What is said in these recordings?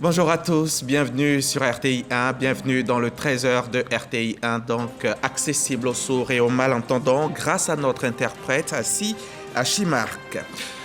Bonjour à tous, bienvenue sur RTI 1, bienvenue dans le 13h de RTI 1, donc accessible aux sourds et aux malentendants grâce à notre interprète assis à Chimark.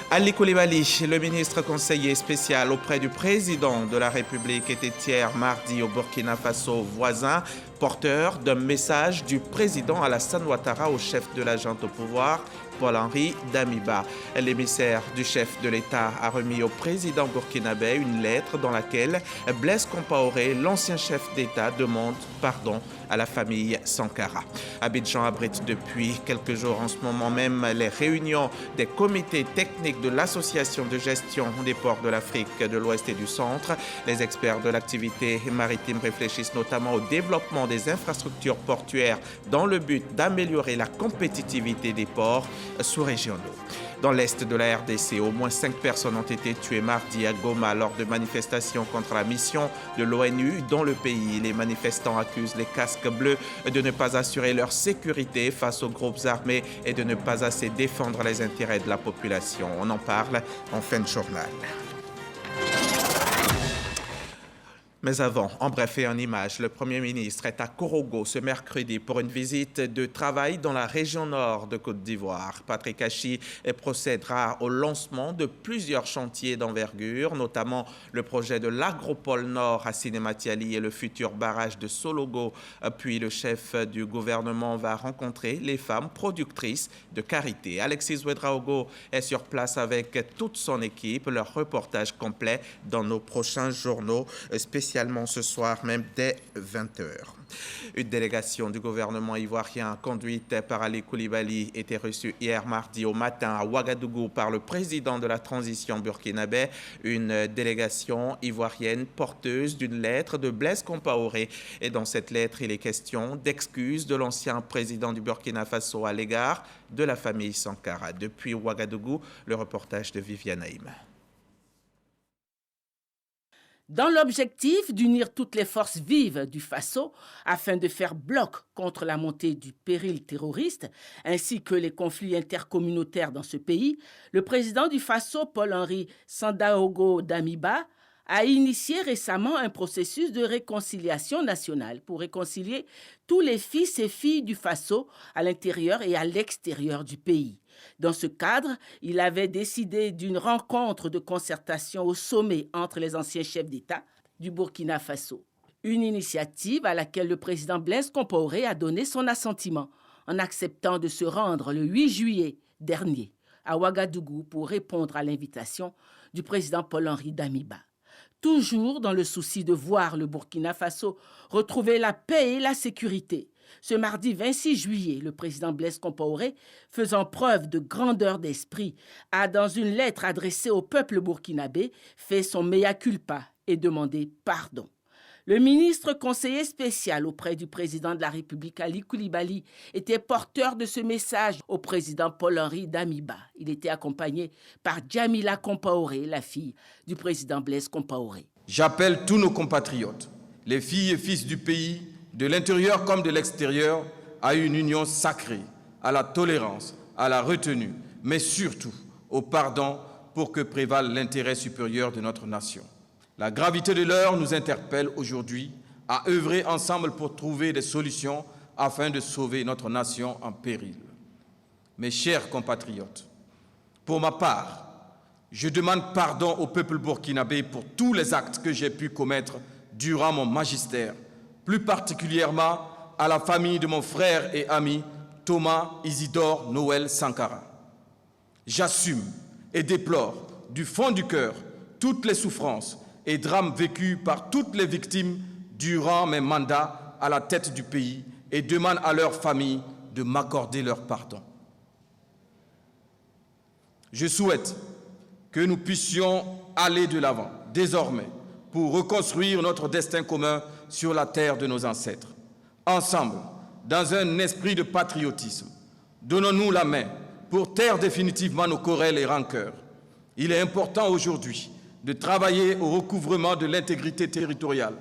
Ali Koulibaly, le ministre conseiller spécial auprès du président de la République, était hier mardi au Burkina Faso voisin, porteur d'un message du président Alassane Ouattara au chef de la junte au pouvoir, Paul-Henri Damiba. L'émissaire du chef de l'État a remis au président burkinabé une lettre dans laquelle Blaise Compaoré, l'ancien chef d'État, demande pardon à la famille Sankara. Abidjan abrite depuis quelques jours en ce moment même les réunions des comités techniques de l'Association de gestion des ports de l'Afrique de l'Ouest et du Centre. Les experts de l'activité maritime réfléchissent notamment au développement des infrastructures portuaires dans le but d'améliorer la compétitivité des ports sous-régionaux. Dans l'est de la RDC, au moins 5 personnes ont été tuées mardi à Goma lors de manifestations contre la mission de l'ONU dans le pays. Les manifestants accusent les casques bleus de ne pas assurer leur sécurité face aux groupes armés et de ne pas assez défendre les intérêts de la population. On en parle en fin de journal. Mais avant, en bref et en images, le Premier ministre est à Korogo ce mercredi pour une visite de travail dans la région nord de Côte d'Ivoire. Patrick Achi procédera au lancement de plusieurs chantiers d'envergure, notamment le projet de l'Agropole Nord à Sinématiali et le futur barrage de Sologo. Puis le chef du gouvernement va rencontrer les femmes productrices de karité. Alexis Ouedraogo est sur place avec toute son équipe. Leur reportage complet dans nos prochains journaux spécialement ce soir, même dès 20h. Une délégation du gouvernement ivoirien conduite par Ali Koulibaly était reçue hier mardi au matin à Ouagadougou par le président de la transition burkinabé, une délégation ivoirienne porteuse d'une lettre de Blaise Compaoré. Et dans cette lettre, il est question d'excuses de l'ancien président du Burkina Faso à l'égard de la famille Sankara. Depuis Ouagadougou, le reportage de Viviane Haïm. Dans l'objectif d'unir toutes les forces vives du Faso afin de faire bloc contre la montée du péril terroriste ainsi que les conflits intercommunautaires dans ce pays, le président du Faso, Paul-Henri Sandaogo Damiba, a initié récemment un processus de réconciliation nationale pour réconcilier tous les fils et filles du Faso à l'intérieur et à l'extérieur du pays. Dans ce cadre, il avait décidé d'une rencontre de concertation au sommet entre les anciens chefs d'État du Burkina Faso. Une initiative à laquelle le président Blaise Compaoré a donné son assentiment en acceptant de se rendre le 8 juillet dernier à Ouagadougou pour répondre à l'invitation du président Paul-Henri Damiba. Toujours dans le souci de voir le Burkina Faso retrouver la paix et la sécurité. Ce mardi 26 juillet, le président Blaise Compaoré, faisant preuve de grandeur d'esprit, a, dans une lettre adressée au peuple burkinabé, fait son mea culpa et demandé pardon. Le ministre conseiller spécial auprès du président de la République, Ali Koulibaly, était porteur de ce message au président Paul-Henri Damiba. Il était accompagné par Djamila Compaoré, la fille du président Blaise Compaoré. J'appelle tous nos compatriotes, les filles et fils du pays, de l'intérieur comme de l'extérieur, à une union sacrée, à la tolérance, à la retenue, mais surtout au pardon pour que prévale l'intérêt supérieur de notre nation. La gravité de l'heure nous interpelle aujourd'hui à œuvrer ensemble pour trouver des solutions afin de sauver notre nation en péril. Mes chers compatriotes, pour ma part, je demande pardon au peuple burkinabé pour tous les actes que j'ai pu commettre durant mon magistère, plus particulièrement à la famille de mon frère et ami Thomas Isidore Noël Sankara. J'assume et déplore du fond du cœur toutes les souffrances et drames vécus par toutes les victimes durant mes mandats à la tête du pays et demande à leurs familles de m'accorder leur pardon. Je souhaite que nous puissions aller de l'avant, désormais, pour reconstruire notre destin commun sur la terre de nos ancêtres. Ensemble, dans un esprit de patriotisme, donnons-nous la main pour taire définitivement nos querelles et rancœurs. Il est important aujourd'hui de travailler au recouvrement de l'intégrité territoriale,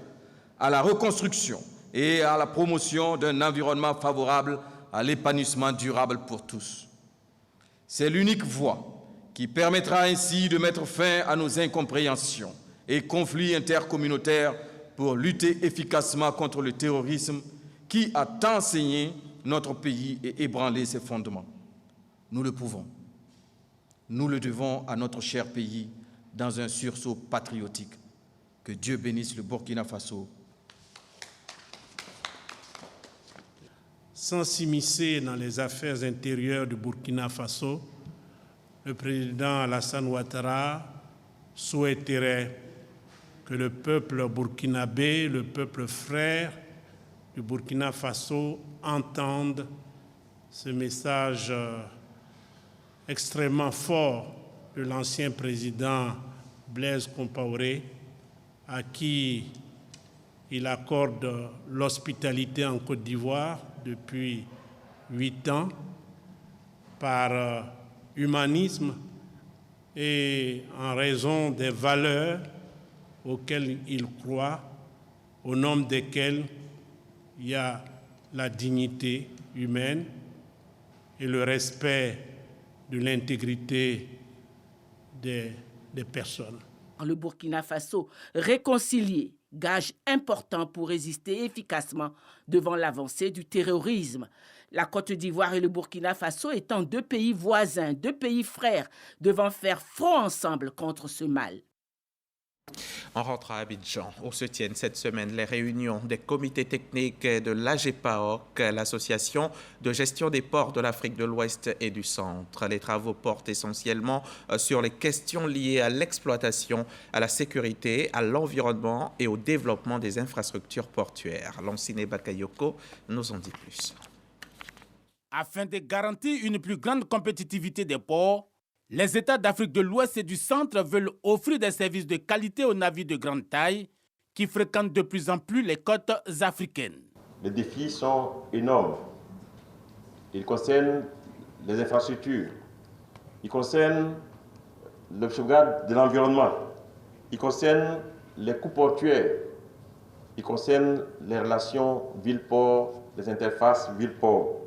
à la reconstruction et à la promotion d'un environnement favorable à l'épanouissement durable pour tous. C'est l'unique voie qui permettra ainsi de mettre fin à nos incompréhensions et conflits intercommunautaires pour lutter efficacement contre le terrorisme qui a tant saigné notre pays et ébranlé ses fondements. Nous le pouvons. Nous le devons à notre cher pays dans un sursaut patriotique. Que Dieu bénisse le Burkina Faso. Sans s'immiscer dans les affaires intérieures du Burkina Faso, le président Alassane Ouattara souhaiterait que le peuple burkinabé, le peuple frère du Burkina Faso, entende ce message extrêmement fort de l'ancien président Blaise Compaoré, à qui il accorde l'hospitalité en Côte d'Ivoire depuis 8 ans par humanisme et en raison des valeurs auxquelles il croit, au nom desquelles il y a la dignité humaine et le respect de l'intégrité des personnes. Le Burkina Faso réconcilié, gage important pour résister efficacement devant l'avancée du terrorisme. La Côte d'Ivoire et le Burkina Faso étant 2 pays voisins, 2 pays frères, devant faire front ensemble contre ce mal. On rentre à Abidjan, où se tiennent cette semaine les réunions des comités techniques de l'AGEPAOC, l'association de gestion des ports de l'Afrique de l'Ouest et du Centre. Les travaux portent essentiellement sur les questions liées à l'exploitation, à la sécurité, à l'environnement et au développement des infrastructures portuaires. Lanciné Bakayoko nous en dit plus. Afin de garantir une plus grande compétitivité des ports, les États d'Afrique de l'Ouest et du Centre veulent offrir des services de qualité aux navires de grande taille qui fréquentent de plus en plus les côtes africaines. Les défis sont énormes. Ils concernent les infrastructures, ils concernent le sauvegarde de l'environnement, ils concernent les coûts portuaires, ils concernent les relations ville-port, les interfaces ville-port.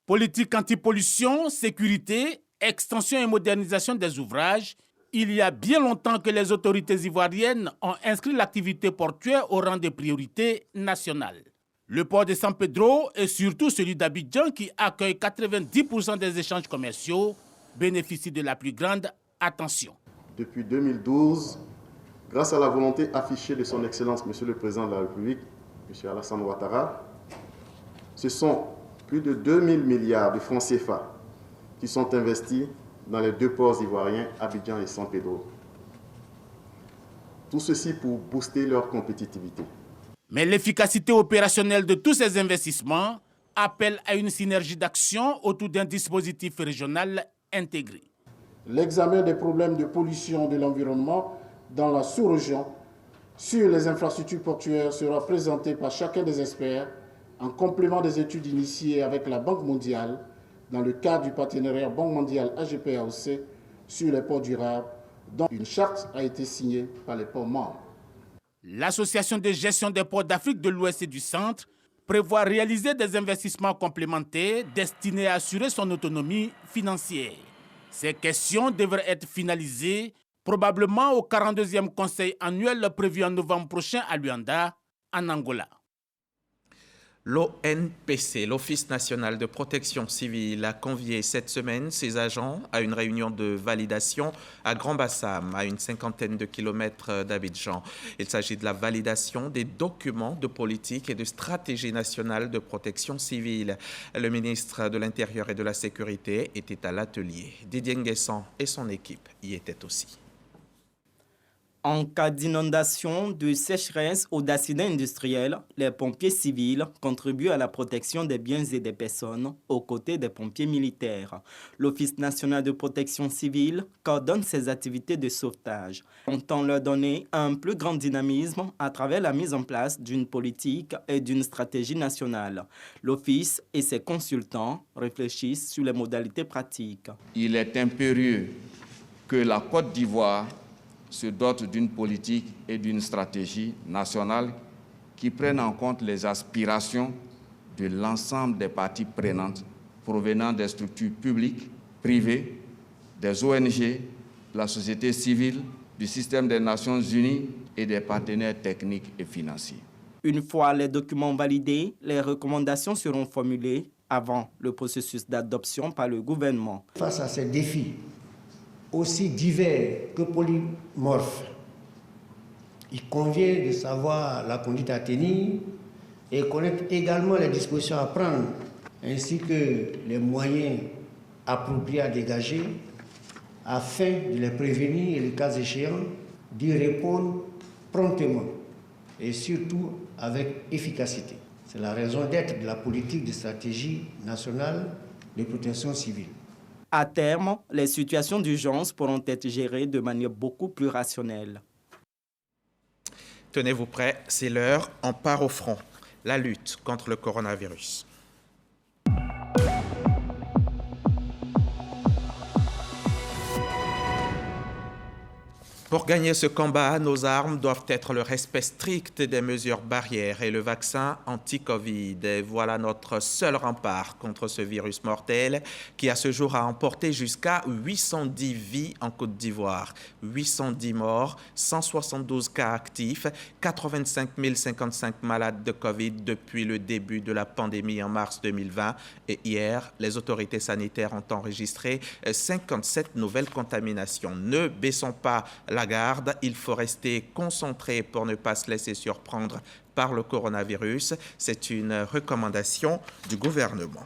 Politique anti-pollution, sécurité, extension et modernisation des ouvrages, il y a bien longtemps que les autorités ivoiriennes ont inscrit l'activité portuaire au rang des priorités nationales. Le port de San Pedro et surtout celui d'Abidjan, qui accueille 90% des échanges commerciaux, bénéficient de la plus grande attention. Depuis 2012, grâce à la volonté affichée de son Excellence, Monsieur le Président de la République, M. Alassane Ouattara, ce sont plus de 2000 milliards de francs CFA qui sont investis dans les 2 ports ivoiriens, Abidjan et San Pedro. Tout ceci pour booster leur compétitivité. Mais l'efficacité opérationnelle de tous ces investissements appelle à une synergie d'action autour d'un dispositif régional intégré. L'examen des problèmes de pollution de l'environnement dans la sous-région sur les infrastructures portuaires sera présenté par chacun des experts en complément des études initiées avec la Banque mondiale dans le cadre du partenariat Banque mondiale AGPAOC sur les ports durables, dont une charte a été signée par les ports membres. L'Association de gestion des ports d'Afrique de l'Ouest et du Centre prévoit réaliser des investissements complémentaires destinés à assurer son autonomie financière. Ces questions devraient être finalisées probablement au 42e Conseil annuel prévu en novembre prochain à Luanda, en Angola. L'ONPC, l'Office national de protection civile, a convié cette semaine ses agents à une réunion de validation à Grand-Bassam, à une 50aine de kilomètres d'Abidjan. Il s'agit de la validation des documents de politique et de stratégie nationale de protection civile. Le ministre de l'Intérieur et de la Sécurité était à l'atelier. Didier Nguessan et son équipe y étaient aussi. En cas d'inondation, de sécheresse ou d'accident industriel, les pompiers civils contribuent à la protection des biens et des personnes aux côtés des pompiers militaires. L'Office national de protection civile coordonne ces activités de sauvetage. On entend leur donner un plus grand dynamisme à travers la mise en place d'une politique et d'une stratégie nationale. L'Office et ses consultants réfléchissent sur les modalités pratiques. Il est impérieux que la Côte d'Ivoire se dote d'une politique et d'une stratégie nationale qui prennent en compte les aspirations de l'ensemble des parties prenantes provenant des structures publiques, privées, des ONG, de la société civile, du système des Nations Unies et des partenaires techniques et financiers. Une fois les documents validés, les recommandations seront formulées avant le processus d'adoption par le gouvernement. Face à ces défis, aussi divers que polymorphes, il convient de savoir la conduite à tenir et connaître également les dispositions à prendre, ainsi que les moyens appropriés à dégager afin de les prévenir et, le cas échéant, d'y répondre promptement et surtout avec efficacité. C'est la raison d'être de la politique de stratégie nationale de protection civile. À terme, les situations d'urgence pourront être gérées de manière beaucoup plus rationnelle. Tenez-vous prêts, c'est l'heure, on part au front. La lutte contre le coronavirus. Pour gagner ce combat, nos armes doivent être le respect strict des mesures barrières et le vaccin anti-Covid. Et voilà notre seul rempart contre ce virus mortel qui à ce jour a emporté jusqu'à 810 vies en Côte d'Ivoire. 810 morts, 172 cas actifs, 85 055 malades de Covid depuis le début de la pandémie en mars 2020. Et hier, les autorités sanitaires ont enregistré 57 nouvelles contaminations. Ne baissons pas la garde, il faut rester concentré pour ne pas se laisser surprendre par le coronavirus. C'est une recommandation du gouvernement.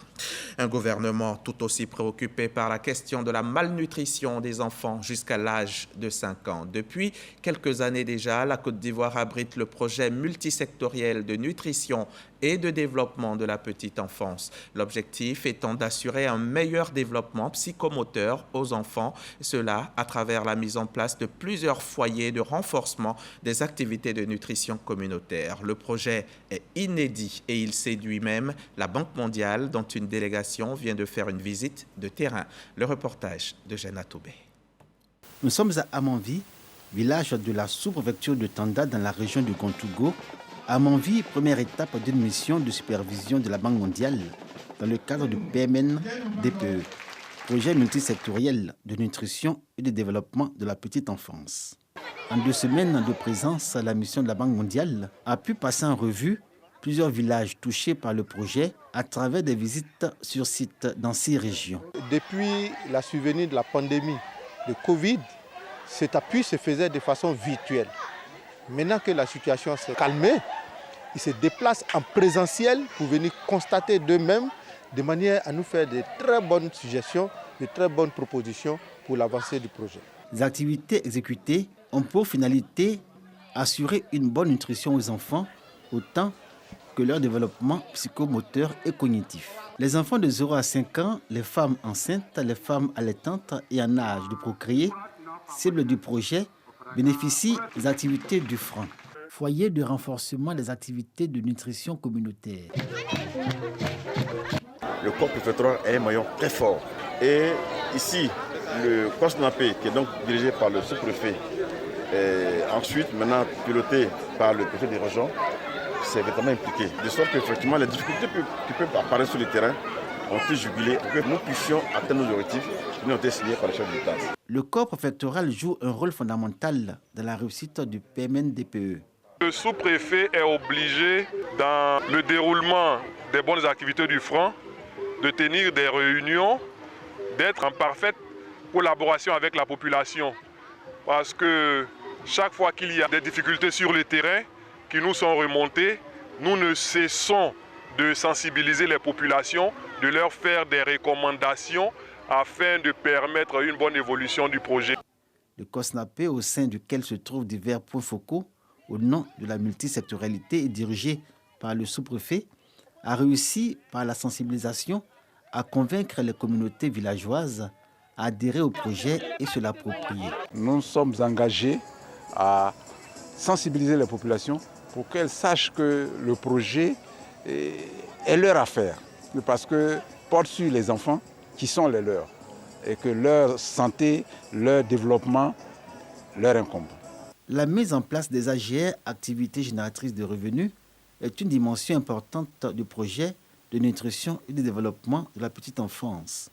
Un gouvernement tout aussi préoccupé par la question de la malnutrition des enfants jusqu'à l'âge de 5 ans. Depuis quelques années déjà, la Côte d'Ivoire abrite le projet multisectoriel de nutrition et de développement de la petite enfance. L'objectif étant d'assurer un meilleur développement psychomoteur aux enfants, cela à travers la mise en place de plusieurs foyers de renforcement des activités de nutrition communautaire. Le projet est inédit et il séduit même la Banque mondiale dont une délégation vient de faire une visite de terrain. Le reportage de Jeanne Toubé. Nous sommes à Amanvi, village de la sous-préfecture de Tanda dans la région du Kontougo. Amanvi, première étape d'une mission de supervision de la Banque mondiale dans le cadre du PMN-DPE, projet multisectoriel de nutrition et de développement de la petite enfance. En 2 semaines de présence, la mission de la Banque mondiale a pu passer en revue plusieurs villages touchés par le projet à travers des visites sur site dans 6 régions. Depuis la survenue de la pandémie de Covid, cet appui se faisait de façon virtuelle. Maintenant que la situation s'est calmée, ils se déplacent en présentiel pour venir constater d'eux-mêmes de manière à nous faire de très bonnes suggestions, de très bonnes propositions pour l'avancée du projet. Les activités exécutées ont pour finalité assurer une bonne nutrition aux enfants, autant que leur développement psychomoteur et cognitif. Les enfants de 0 à 5 ans, les femmes enceintes, les femmes allaitantes et en âge de procréer, cible du projet, bénéficient des activités du Franc, foyer de renforcement des activités de nutrition communautaire. Le corps préfectoral est un maillon très fort. Et ici, le COSNAPE, qui est donc dirigé par le sous-préfet, ensuite maintenant piloté par le préfet des régions, c'est vraiment impliqué. De sorte qu'effectivement, les difficultés qui peuvent apparaître sur le terrain ont été jugulées pour que nous puissions atteindre nos objectifs qui nous ont été signés par les chefs de l'État. Le corps préfectoral joue un rôle fondamental dans la réussite du PMN-DPE. Le sous-préfet est obligé, dans le déroulement des bonnes activités du Franc, de tenir des réunions, d'être en parfaite collaboration avec la population. Parce que chaque fois qu'il y a des difficultés sur le terrain qui nous sont remontées, nous ne cessons de sensibiliser les populations, de leur faire des recommandations afin de permettre une bonne évolution du projet. Le COSNAPE, au sein duquel se trouvent divers points focaux, au nom de la multisectorialité et dirigé par le sous-préfet, a réussi par la sensibilisation à convaincre les communautés villageoises à adhérer au projet et se l'approprier. Nous sommes engagés à sensibiliser les populations pour qu'elles sachent que le projet est leur affaire, parce que porte sur les enfants qui sont les leurs et que leur santé, leur développement leur incombe. La mise en place des AGR, activités génératrices de revenus, est une dimension importante du projet de nutrition et de développement de la petite enfance.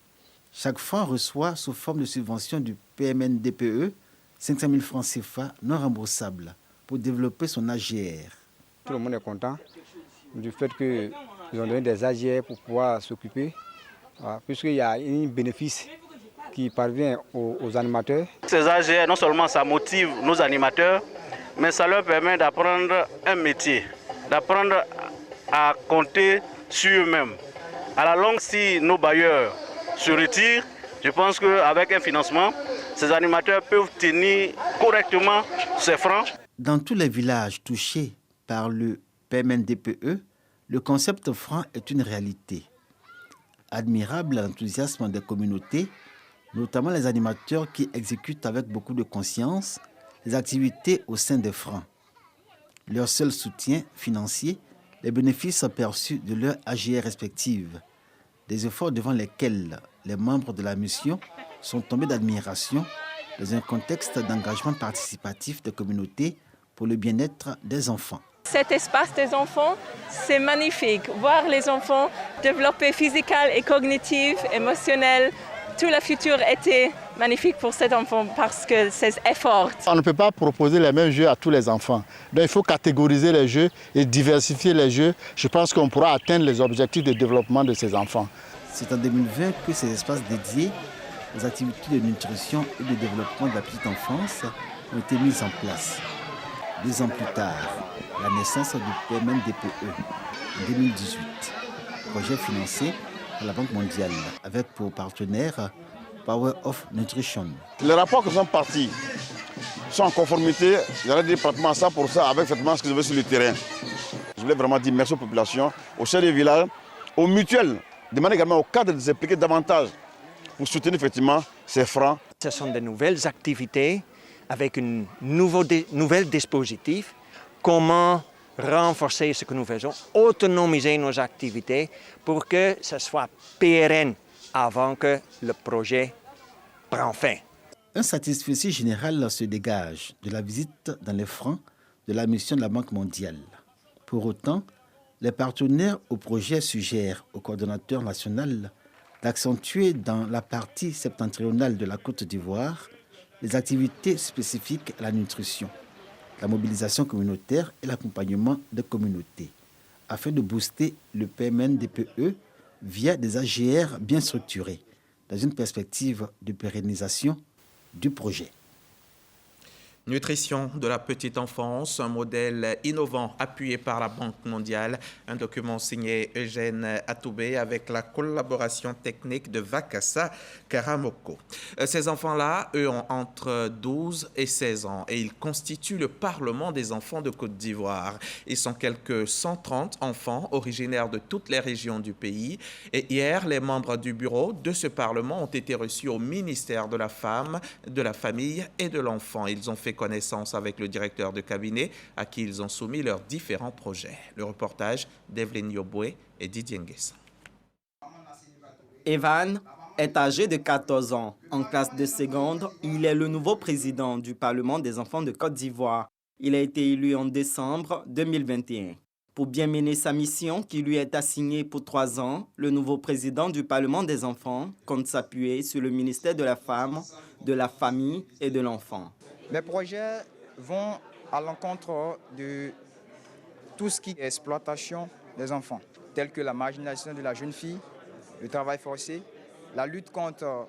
Chaque fonds reçoit, sous forme de subvention du PMN-DPE, 500 000 francs CFA non remboursables pour développer son AGR. Tout le monde est content du fait qu'ils ont donné des AGR pour pouvoir s'occuper, puisqu'il y a un bénéfice qui parvient aux animateurs. Ces AGR, non seulement ça motive nos animateurs, mais ça leur permet d'apprendre un métier, d'apprendre à compter sur eux-mêmes. À la longue, si nos bailleurs se retirent, je pense qu'avec un financement, ces animateurs peuvent tenir correctement ces francs. Dans tous les villages touchés par le PMNDPE, le concept franc est une réalité. Admirable l'enthousiasme des communautés, notamment les animateurs qui exécutent avec beaucoup de conscience les activités au sein des francs. Leur seul soutien financier, les bénéfices perçus de leurs AGR respectives, des efforts devant lesquels les membres de la mission sont tombés d'admiration dans un contexte d'engagement participatif des communautés pour le bien-être des enfants. Cet espace des enfants, c'est magnifique. Voir les enfants développer physiquement et cognitivement, émotionnellement, tout le futur était magnifique pour cet enfant parce que c'est effort. On ne peut pas proposer les mêmes jeux à tous les enfants. Donc il faut catégoriser les jeux et diversifier les jeux. Je pense qu'on pourra atteindre les objectifs de développement de ces enfants. C'est en 2020 que ces espaces dédiés aux activités de nutrition et de développement de la petite enfance ont été mis en place. 2 ans plus tard, la naissance du PMNDPE en 2018, projet financé par la Banque mondiale avec pour partenaire Power of Nutrition. Les rapports qui sont partis sont en conformité, j'allais dire pratiquement 100% avec effectivement ce qu'ils avaient sur le terrain. Je voulais vraiment dire merci aux populations, aux chefs des villages, aux mutuelles, demander également aux cadres de s'impliquer davantage pour soutenir effectivement ces francs. Ce sont de nouvelles activités avec un nouvel dispositif. Comment renforcer ce que nous faisons, autonomiser nos activités pour que ce soit pérenne avant que le projet prenne fin. Un satisfecit général se dégage de la visite dans les francs de la mission de la Banque mondiale. Pour autant, les partenaires au projet suggèrent au coordonnateur national d'accentuer dans la partie septentrionale de la Côte d'Ivoire les activités spécifiques à la nutrition, la mobilisation communautaire et l'accompagnement des communautés, afin de booster le PMNDPE via des AGR bien structurés, dans une perspective de pérennisation du projet. Nutrition de la petite enfance, un modèle innovant appuyé par la Banque mondiale, un document signé Eugène Atoubé avec la collaboration technique de Vakassa Karamoko. Ces enfants-là, eux, ont entre 12 et 16 ans et ils constituent le Parlement des enfants de Côte d'Ivoire. Ils sont quelques 130 enfants originaires de toutes les régions du pays et hier, les membres du bureau de ce Parlement ont été reçus au ministère de la Femme, de la Famille et de l'Enfant. Ils ont fait connaissance avec le directeur de cabinet à qui ils ont soumis leurs différents projets. Le reportage d'Evelyne Yoboué et Didier Nguessa. Evan est âgé de 14 ans. En classe de seconde, il est le nouveau président du Parlement des enfants de Côte d'Ivoire. Il a été élu en décembre 2021. Pour bien mener sa mission qui lui est assignée pour 3 ans, le nouveau président du Parlement des enfants compte s'appuyer sur le ministère de la Femme, de la Famille et de l'Enfant. Les projets vont à l'encontre de tout ce qui est exploitation des enfants, tels que la marginalisation de la jeune fille, le travail forcé, la lutte contre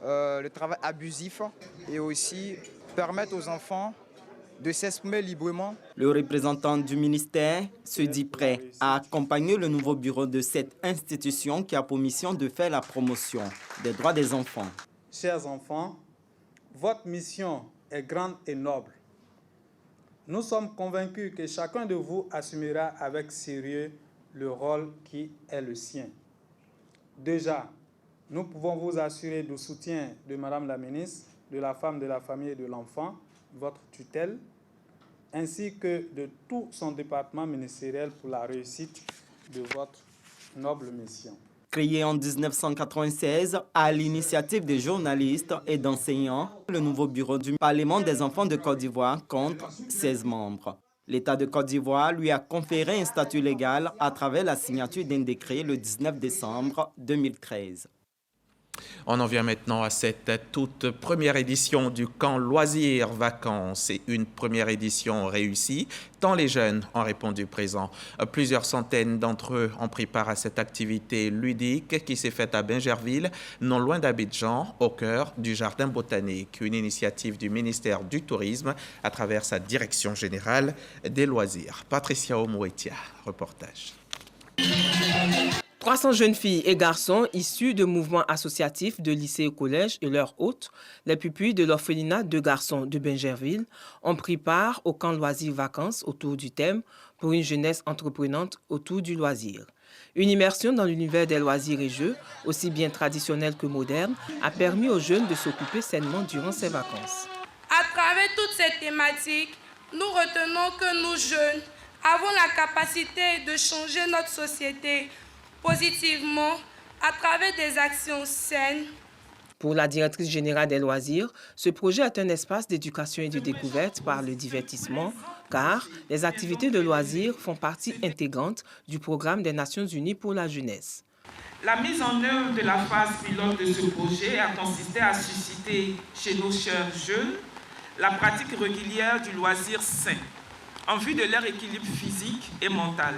le travail abusif et aussi permettre aux enfants de s'exprimer librement. Le représentant du ministère se dit prêt à accompagner le nouveau bureau de cette institution qui a pour mission de faire la promotion des droits des enfants. Chers enfants, votre mission est grande et noble. Nous sommes convaincus que chacun de vous assumera avec sérieux le rôle qui est le sien. Déjà, nous pouvons vous assurer du soutien de Madame la ministre, de la Femme, de la Famille et de l'Enfant, votre tutelle, ainsi que de tout son département ministériel pour la réussite de votre noble mission. Créé en 1996 à l'initiative des journalistes et d'enseignants, le nouveau bureau du Parlement des enfants de Côte d'Ivoire compte 16 membres. L'État de Côte d'Ivoire lui a conféré un statut légal à travers la signature d'un décret le 19 décembre 2013. On en vient maintenant à cette toute première édition du camp loisirs vacances. Et une première édition réussie, tant les jeunes ont répondu présent. Plusieurs centaines d'entre eux ont pris part à cette activité ludique qui s'est faite à Bingerville, non loin d'Abidjan, au cœur du jardin botanique. Une initiative du ministère du Tourisme à travers sa direction générale des loisirs. Patricia Omoetia, reportage. 300 jeunes filles et garçons issus de mouvements associatifs de lycées et collèges et leurs hôtes, les pupilles de l'orphelinat de garçons de Bingerville, ont pris part au camp loisirs vacances autour du thème « Pour une jeunesse entreprenante autour du loisir ». Une immersion dans l'univers des loisirs et jeux, aussi bien traditionnels que modernes, a permis aux jeunes de s'occuper sainement durant ces vacances. À travers toutes ces thématiques, nous retenons que nous jeunes avons la capacité de changer notre société positivement à travers des actions saines. Pour la directrice générale des loisirs, ce projet est un espace d'éducation et de découverte par le divertissement, car les activités de loisirs font partie intégrante du programme des Nations Unies pour la jeunesse. La mise en œuvre de la phase pilote de ce projet a consisté à susciter chez nos chers jeunes la pratique régulière du loisir sain, en vue de leur équilibre physique et mental,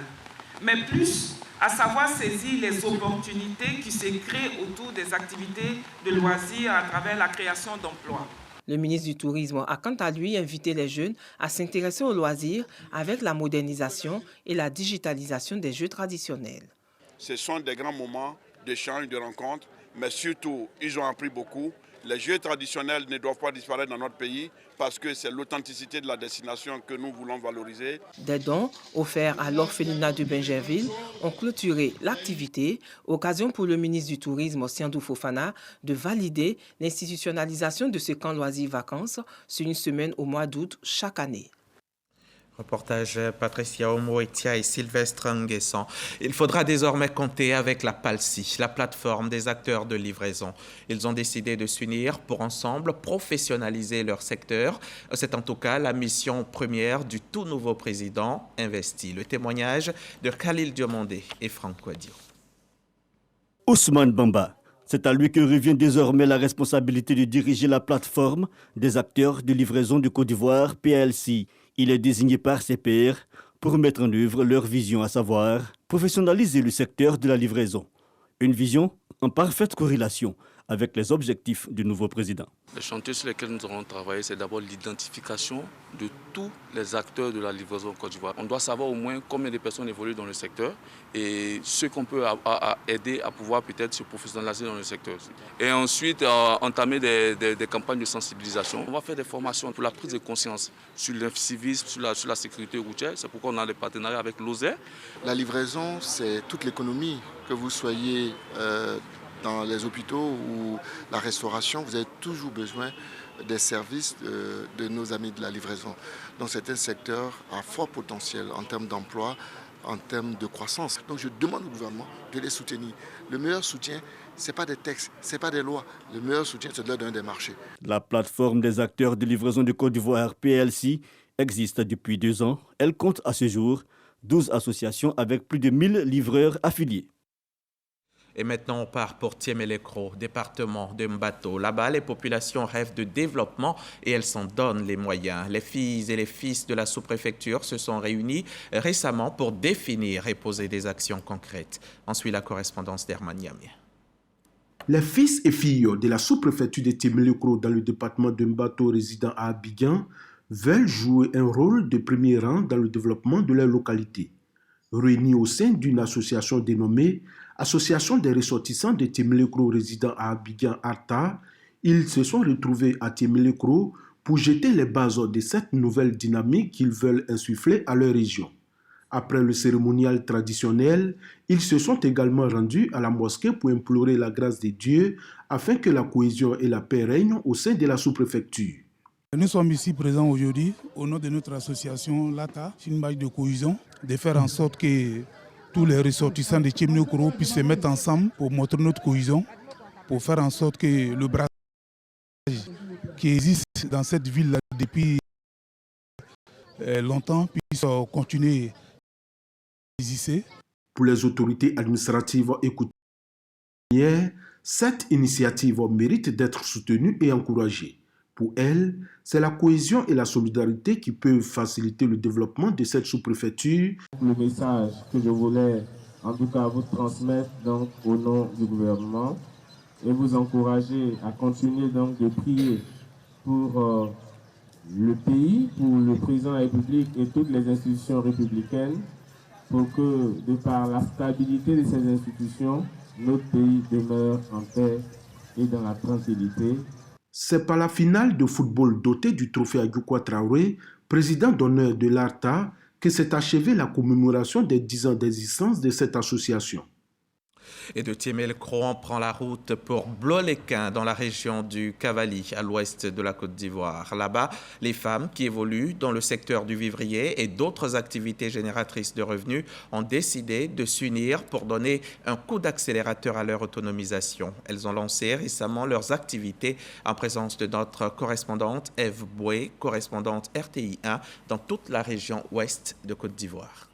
mais plus à savoir saisir les opportunités qui se créent autour des activités de loisirs à travers la création d'emplois. Le ministre du Tourisme a quant à lui invité les jeunes à s'intéresser aux loisirs avec la modernisation et la digitalisation des jeux traditionnels. Ce sont des grands moments d'échange, de rencontres, mais surtout, ils ont appris beaucoup. Les jeux traditionnels ne doivent pas disparaître dans notre pays parce que c'est l'authenticité de la destination que nous voulons valoriser. Des dons offerts à l'orphelinat de Bingerville ont clôturé l'activité, occasion pour le ministre du Tourisme, Siandou Fofana, de valider l'institutionnalisation de ce camp loisirs vacances sur une semaine au mois d'août chaque année. Reportage Patricia Omoetia et Sylvestre Nguessan. Il faudra désormais compter avec la PALSI, la plateforme des acteurs de livraison. Ils ont décidé de s'unir pour ensemble professionnaliser leur secteur. C'est en tout cas la mission première du tout nouveau président investi. Le témoignage de Khalil Diomandé et Franck Kouadio. Ousmane Bamba. C'est à lui que revient désormais la responsabilité de diriger la plateforme des acteurs de livraison de Côte d'Ivoire, PLC. Il est désigné par ses pairs pour mettre en œuvre leur vision, à savoir professionnaliser le secteur de la livraison. Une vision en parfaite corrélation avec les objectifs du nouveau président. Les chantiers sur lesquels nous allons travailler, c'est d'abord l'identification de tous les acteurs de la livraison en Côte d'Ivoire. On doit savoir au moins combien de personnes évoluent dans le secteur et ceux qu'on peut aider à pouvoir peut-être se professionnaliser dans le secteur. Et ensuite, entamer des campagnes de sensibilisation. On va faire des formations pour la prise de conscience sur l'incivisme, sur la sécurité routière. C'est pourquoi on a des partenariats avec l'OSER. La livraison, c'est toute l'économie. Que vous soyez dans les hôpitaux ou la restauration, vous avez toujours besoin des services de nos amis de la livraison. Donc c'est un secteur à fort potentiel en termes d'emploi, en termes de croissance. Donc je demande au gouvernement de les soutenir. Le meilleur soutien, ce n'est pas des textes, ce n'est pas des lois. Le meilleur soutien, c'est de leur donner des marchés. La plateforme des acteurs de livraison de Côte d'Ivoire, PLC, existe depuis 2 ans. Elle compte à ce jour 12 associations avec plus de 1000 livreurs affiliés. Et maintenant, on part pour Tiémélécro, département de Mbato. Là-bas, les populations rêvent de développement et elles s'en donnent les moyens. Les filles et les fils de la sous-préfecture se sont réunis récemment pour définir et poser des actions concrètes. Ensuite, la correspondance d'Herman Yamé. Les fils et filles de la sous-préfecture de Tiémélécro dans le département de Mbato résidant à Abidjan veulent jouer un rôle de premier rang dans le développement de leur localité. Réunis au sein d'une association dénommée Association des ressortissants de Tiémélécro résidant à Abidjan Arta, ils se sont retrouvés à Tiémélécro pour jeter les bases de cette nouvelle dynamique qu'ils veulent insuffler à leur région. Après le cérémonial traditionnel, ils se sont également rendus à la mosquée pour implorer la grâce de Dieu afin que la cohésion et la paix règnent au sein de la sous-préfecture. Nous sommes ici présents aujourd'hui au nom de notre association LATA, une base de cohésion, de faire en sorte que tous les ressortissants de Tiémélécro puissent se mettre ensemble pour montrer notre cohésion, pour faire en sorte que le brassage qui existe dans cette ville depuis longtemps puisse continuer à exister. Pour les autorités administratives et coutumières, Cette initiative mérite d'être soutenue et encouragée. Pour elle, c'est la cohésion et la solidarité qui peuvent faciliter le développement de cette sous-préfecture. Le message que je voulais en tout cas vous transmettre donc, au nom du gouvernement et vous encourager à continuer donc de prier pour le pays, pour le président de la République et toutes les institutions républicaines pour que, de par la stabilité de ces institutions, notre pays demeure en paix et dans la tranquillité. C'est par la finale de football dotée du trophée Agioukwa Traoré, président d'honneur de l'ARTA, que s'est achevée la commémoration des 10 ans d'existence de cette association. Et de Thiémé-le-Cro, on prend la route pour Blois-les-Quins, dans la région du Cavally, à l'ouest de la Côte d'Ivoire. Là-bas, les femmes qui évoluent dans le secteur du vivrier et d'autres activités génératrices de revenus ont décidé de s'unir pour donner un coup d'accélérateur à leur autonomisation. Elles ont lancé récemment leurs activités en présence de notre correspondante Ève Boué, correspondante RTI 1 dans toute la région ouest de Côte d'Ivoire.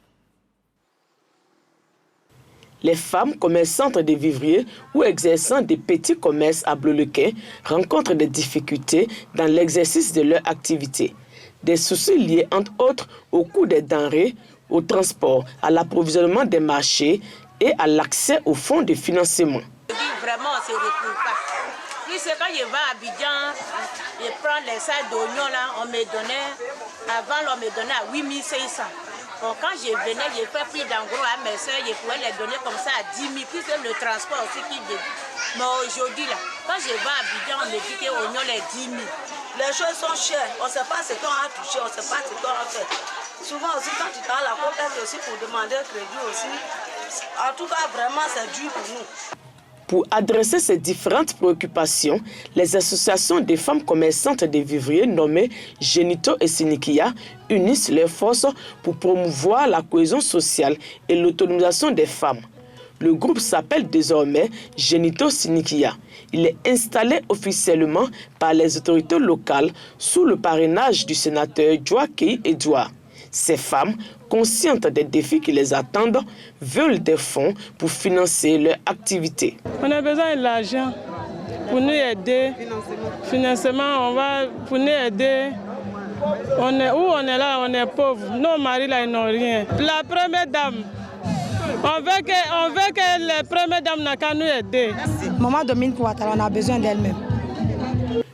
Les femmes commerçantes de vivriers ou exerçant des petits commerces à Blois-les-Quins rencontrent des difficultés dans l'exercice de leur activité. Des soucis liés entre autres au coût des denrées, au transport, à l'approvisionnement des marchés et à l'accès aux fonds de financement. Vraiment, on ne se retrouve pas. Puisque quand je vais à Abidjan, je prends les sacs d'oignons là, on me donnait, avant on me donnait à 8500. Bon, quand je venais, je fais plus d'en gros à mes soeurs, je pouvais les donner comme ça à 10 000, plus le transport aussi qui dit. Mais aujourd'hui, là, quand je vais à Abidjan, on me dit qu'on a les 10 000. Les choses sont chères, on ne sait pas ce qu'on a touché, on ne sait pas ce qu'on a fait. Souvent aussi, quand tu as la compète aussi pour demander crédit aussi, en tout cas, vraiment, c'est dur pour nous. Pour adresser ces différentes préoccupations, les associations des femmes commerçantes de vivriers nommées Genito et Sinikia unissent leurs forces pour promouvoir la cohésion sociale et l'autonomisation des femmes. Le groupe s'appelle désormais Genito Sinikia. Il est installé officiellement par les autorités locales sous le parrainage du sénateur Joaquin Edouard. Ces femmes, conscientes des défis qui les attendent, veulent des fonds pour financer leur activité. On a besoin de l'argent pour nous aider. Financement, pour nous aider. On est là, on est pauvres. Nos maris là, ils n'ont rien. La première dame, on veut que la première dame n'a qu'à nous aider. Maman Dominique Ouattara, on a besoin d'elle-même.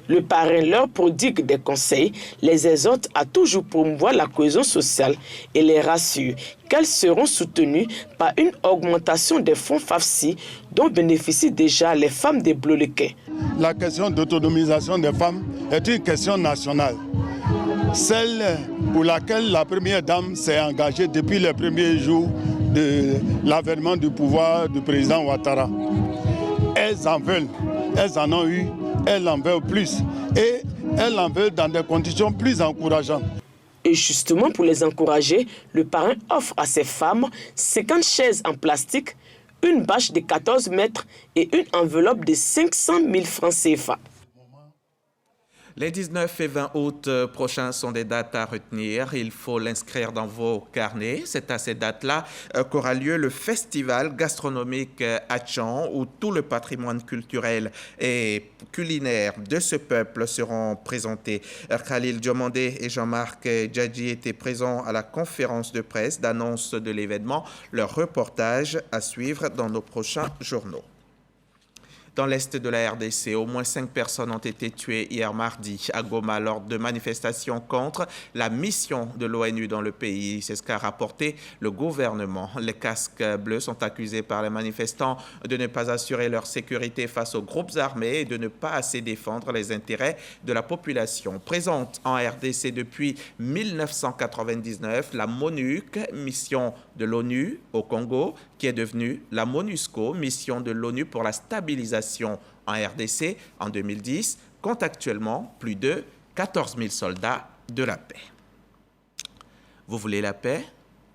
Le parrain leur prodigue des conseils, les exhorte à toujours promouvoir la cohésion sociale et les rassure qu'elles seront soutenues par une augmentation des fonds FAFSI dont bénéficient déjà les femmes de Blois-les-Quins. La question d'autonomisation des femmes est une question nationale. Celle pour laquelle la première dame s'est engagée depuis les premiers jours de l'avènement du pouvoir du président Ouattara. Elles en veulent, elles en ont eu. Elles en veulent plus et elles en veulent dans des conditions plus encourageantes. Et justement pour les encourager, le parrain offre à ces femmes 50 chaises en plastique, une bâche de 14 mètres et une enveloppe de 500 000 francs CFA. Les 19 et 20 août prochains sont des dates à retenir. Il faut l'inscrire dans vos carnets. C'est à ces dates-là qu'aura lieu le festival gastronomique Hatchan, où tout le patrimoine culturel et culinaire de ce peuple seront présentés. Khalil Diomandé et Jean-Marc Djadji étaient présents à la conférence de presse d'annonce de l'événement. Leur reportage à suivre dans nos prochains journaux. Dans l'est de la RDC, au moins 5 personnes ont été tuées hier mardi à Goma lors de manifestations contre la mission de l'ONU dans le pays. C'est ce qu'a rapporté le gouvernement. Les casques bleus sont accusés par les manifestants de ne pas assurer leur sécurité face aux groupes armés et de ne pas assez défendre les intérêts de la population. Présente en RDC depuis 1999, la MONUC, mission de l'ONU au Congo, qui est devenue la MONUSCO, mission de l'ONU pour la stabilisation en RDC en 2010, compte actuellement plus de 14 000 soldats de la paix. Vous voulez la paix?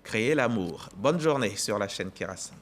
Créez l'amour. Bonne journée sur la chaîne qui rassemble.